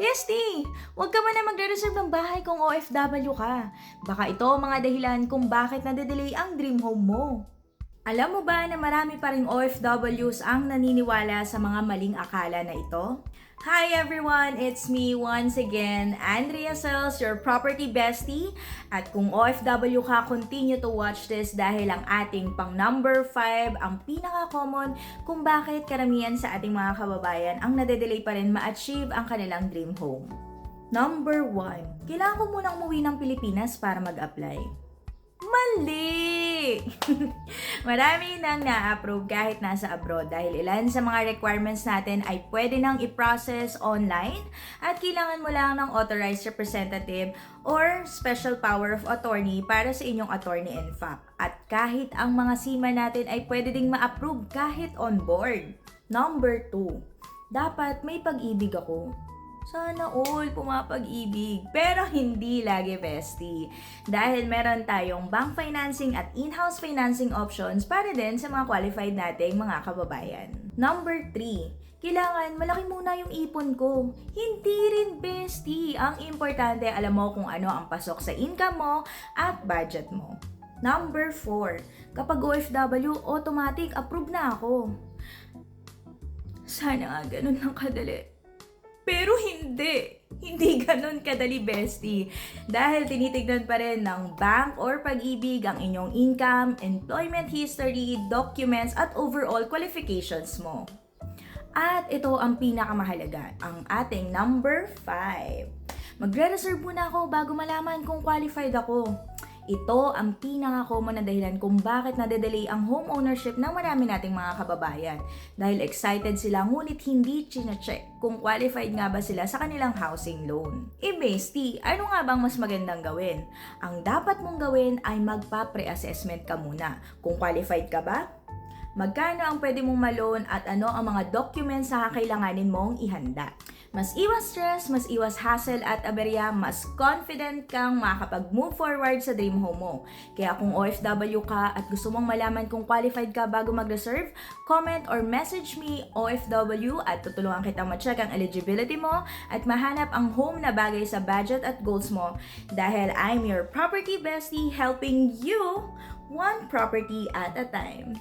Bestie, huwag ka muna magre-reserve ng bahay kung OFW ka. Baka ito ang mga dahilan kung bakit nade-delay ang dream home mo. Alam mo ba na marami pa ring OFWs ang naniniwala sa mga maling akala na ito? Hi everyone! It's me once again, Andrea Sales, your property bestie. At kung OFW ka, continue to watch this dahil ang ating pang number 5 ang pinaka-common kung bakit karamihan sa ating mga kababayan ang nade-delay pa rin ma-achieve ang kanilang dream home. Number 1, kailangan ko munang umuwi ng Pilipinas para mag-apply. Mali! Marami nang na-approve kahit nasa abroad dahil ilan sa mga requirements natin ay pwede nang i-process online at kailangan mo lang ng authorized representative or special power of attorney para sa inyong attorney in fact. At kahit ang mga SIMA natin ay pwede ding ma-approve kahit on board. Number 2, dapat may pag-ibig ako. Sana all pumapag-ibig. Pero hindi lagi, bestie. Dahil meron tayong bank financing at in-house financing options para din sa mga qualified nating mga kababayan. Number 3, kailangan malaki muna yung ipon ko. Hindi rin, bestie. Ang importante, alam mo kung ano ang pasok sa income mo at budget mo. Number 4, kapag OFW, automatic approve na ako. Sana nga ganun lang kadali. Pero hindi. Hindi ganun kadali, bestie. Dahil tinitignan pa rin ng bank or pag-ibig ang inyong income, employment history, documents, at overall qualifications mo. At ito ang pinakamahalaga, ang ating number 5. Magre-reserve muna ako bago malaman kung qualified ako. Ito ang pinaka-common na dahilan kung bakit nade-delay ang home ownership ng marami nating mga kababayan. Dahil excited sila ngunit hindi chine-check kung qualified nga ba sila sa kanilang housing loan. Bestie, ano nga bang mas magandang gawin? Ang dapat mong gawin ay magpa-pre-assessment ka muna. Kung qualified ka ba? Magkano ang pwede mong ma-loan at ano ang mga documents na kakailanganin mong ihanda. Mas iwas stress, mas iwas hassle at aberya, mas confident kang makakapag-move forward sa dream home mo. Kaya kung OFW ka at gusto mong malaman kung qualified ka bago mag-reserve, comment or message me OFW at tutulungan kitang ma-check ang eligibility mo at mahanap ang home na bagay sa budget at goals mo. Dahil I'm your property bestie helping you one property at a time.